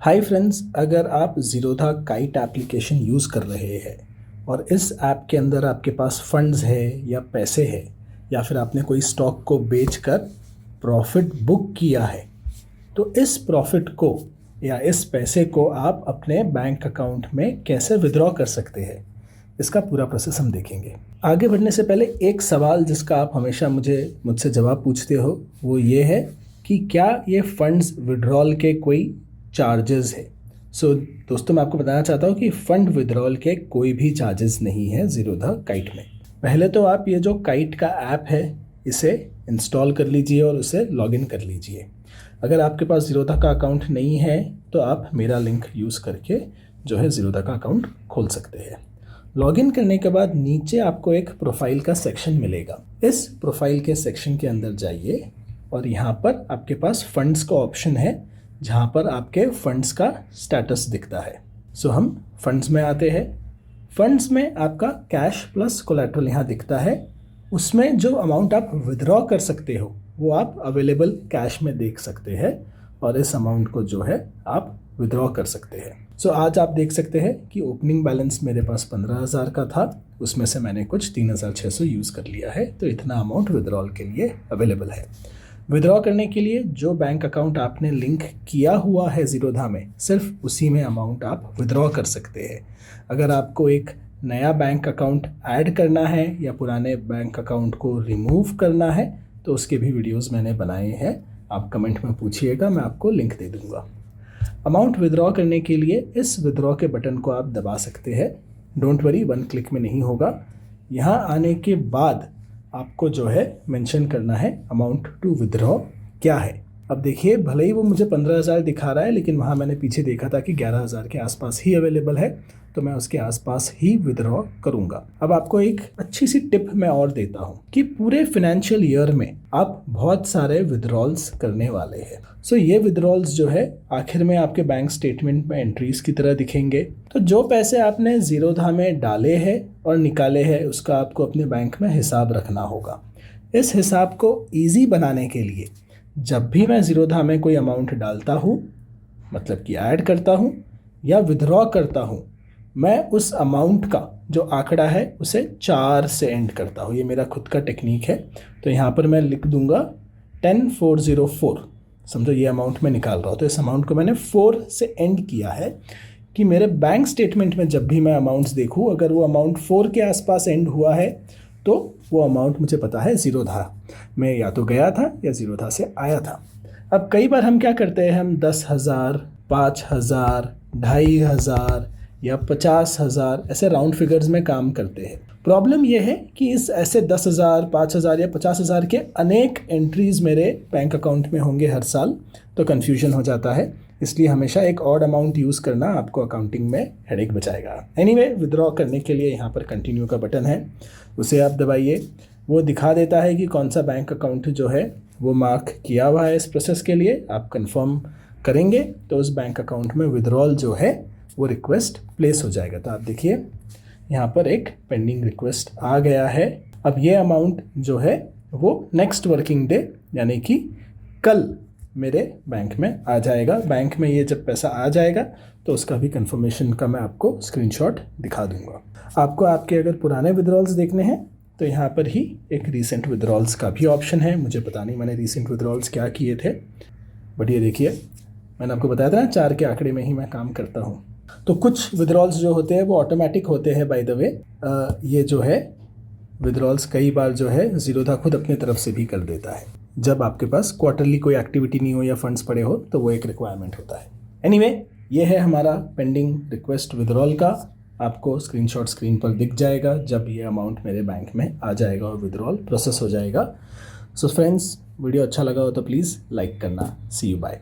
Hi friends, अगर आप Zerodha kite application use कर रहे हैं और इस ऐप के अंदर आपके पास फंड्स है या पैसे है या फिर आपने कोई स्टॉक को बेचकर प्रॉफिट बुक किया है, तो इस प्रॉफिट को या इस पैसे को आप अपने बैंक अकाउंट में कैसे विड्रॉ कर सकते हैं, इसका पूरा प्रोसेस हम देखेंगे। आगे बढ़ने से पहले एक सवाल जिसका आप हमेशा मुझसे जवाब पूछते हो वो ये है कि क्या ये फंड्स विड्रॉल के कोई चार्जेस है। दोस्तों, मैं आपको बताना चाहता हूँ कि फ़ंड विड्रॉल के कोई भी चार्जेस नहीं है ज़ीरोधा काइट में। पहले तो आप ये जो काइट का ऐप है इसे इंस्टॉल कर लीजिए और उसे लॉगिन कर लीजिए। अगर आपके पास ज़ीरोधा का अकाउंट नहीं है तो आप मेरा लिंक यूज़ करके जो है ज़ीरोधा का अकाउंट खोल सकते हैं। लॉगिन करने के बाद नीचे आपको एक प्रोफाइल का सेक्शन मिलेगा। इस प्रोफाइल के सेक्शन के अंदर जाइए और यहाँ पर आपके पास फंड्स का ऑप्शन है जहाँ पर आपके फंड्स का स्टेटस दिखता है। हम फंड्स में आते हैं। फंड्स में आपका कैश प्लस कोलैटरल यहाँ दिखता है। उसमें जो अमाउंट आप विड्रॉ कर सकते हो वो आप अवेलेबल कैश में देख सकते हैं और इस अमाउंट को जो है आप विड्रॉ कर सकते हैं। आज आप देख सकते हैं कि ओपनिंग बैलेंस मेरे पास 15,000 का था, उसमें से मैंने कुछ 3,600 यूज़ कर लिया है, तो इतना अमाउंट विड्रॉल के लिए अवेलेबल है। विड्रॉ करने के लिए जो बैंक अकाउंट आपने लिंक किया हुआ है ज़ीरोधा में, सिर्फ उसी में अमाउंट आप विड्रॉ कर सकते हैं। अगर आपको एक नया बैंक अकाउंट ऐड करना है या पुराने बैंक अकाउंट को रिमूव करना है तो उसके भी वीडियोस मैंने बनाए हैं, आप कमेंट में पूछिएगा, मैं आपको लिंक दे दूँगा। अमाउंट विड्रॉ करने के लिए इस विड्रॉ के बटन को आप दबा सकते हैं। डोंट वरी, 1 क्लिक में नहीं होगा। यहाँ आने के बाद आपको जो है मेंशन करना है अमाउंट टू विड्रॉ क्या है। अब देखिए, भले ही वो मुझे 15,000 दिखा रहा है लेकिन वहाँ मैंने पीछे देखा था कि 11,000 के आसपास ही अवेलेबल है, तो मैं उसके आसपास ही विड्रॉ करूँगा। अब आपको एक अच्छी सी टिप मैं और देता हूँ कि पूरे फाइनेंशियल ईयर में आप बहुत सारे विड्रॉल्स करने वाले हैं। ये विड्रॉल्स जो है आखिर में आपके बैंक स्टेटमेंट में एंट्रीज की तरह दिखेंगे। तो जो पैसे आपने ज़ीरोधा में डाले हैं और निकाले हैं उसका आपको अपने बैंक में हिसाब रखना होगा। इस हिसाब को ईजी बनाने के लिए जब भी मैं ज़ीरोधा में कोई अमाउंट डालता हूँ, मतलब कि ऐड करता हूँ या विड्रॉ करता हूँ, मैं उस अमाउंट का जो आंकड़ा है उसे 4 से एंड करता हूँ। ये मेरा खुद का टेक्निक है। तो यहाँ पर मैं लिख दूँगा 10404। समझो ये अमाउंट मैं निकाल रहा हूँ, तो इस अमाउंट को मैंने 4 से एंड किया है कि मेरे बैंक स्टेटमेंट में जब भी मैं अमाउंट्स देखूँ, अगर वो अमाउंट 4 के आसपास एंड हुआ है तो वो अमाउंट मुझे पता है ज़ीरोधा में या तो गया था या ज़ीरोधा से आया था। अब कई बार हम क्या करते हैं, हम 10,000, 5,000, 2,500 या 50,000 ऐसे राउंड फिगर्स में काम करते हैं। प्रॉब्लम यह है कि इस ऐसे 10,000, 5,000 या 50,000 के अनेक एंट्रीज़ मेरे बैंक अकाउंट में होंगे हर साल, तो कन्फ्यूजन हो जाता है। इसलिए हमेशा एक ऑड अमाउंट यूज़ करना आपको अकाउंटिंग में हेडेक बचाएगा। एनीवे, विड्रॉ करने के लिए यहाँ पर कंटिन्यू का बटन है, उसे आप दबाइए। वो दिखा देता है कि कौन सा बैंक अकाउंट जो है वो मार्क किया हुआ है इस प्रोसेस के लिए। आप कंफर्म करेंगे तो उस बैंक अकाउंट में विड्रॉल जो है वो रिक्वेस्ट प्लेस हो जाएगा। तो आप देखिए यहाँ पर एक पेंडिंग रिक्वेस्ट आ गया है। अब ये अमाउंट जो है वो नेक्स्ट वर्किंग डे यानी कि कल मेरे बैंक में आ जाएगा। बैंक में ये जब पैसा आ जाएगा तो उसका भी कंफर्मेशन का मैं आपको स्क्रीनशॉट दिखा दूंगा। आपको आपके अगर पुराने विड्रॉल्स देखने हैं तो यहाँ पर ही एक रीसेंट विड्रॉल्स का भी ऑप्शन है। मुझे पता नहीं मैंने रीसेंट विड्रॉल्स क्या किए थे, बट ये देखिए, मैंने आपको बताया था ना 4 के आंकड़े में ही मैं काम करता हूँ। तो कुछ विड्रॉल्स जो होते हैं वो ऑटोमेटिक होते हैं। बाय द वे, ये जो है विड्रॉल्स कई बार जो है ज़ीरोधा खुद अपनी तरफ से भी कर देता है। जब आपके पास क्वार्टरली कोई एक्टिविटी नहीं हो या फंड्स पड़े हो तो वो एक रिक्वायरमेंट होता है। एनीवे, ये है हमारा पेंडिंग रिक्वेस्ट विड्रॉल का। आपको स्क्रीनशॉट स्क्रीन पर दिख जाएगा जब ये अमाउंट मेरे बैंक में आ जाएगा और विड्रॉल प्रोसेस हो जाएगा। फ्रेंड्स, वीडियो अच्छा लगा हो तो प्लीज़ लाइक करना। सी यू, बाय।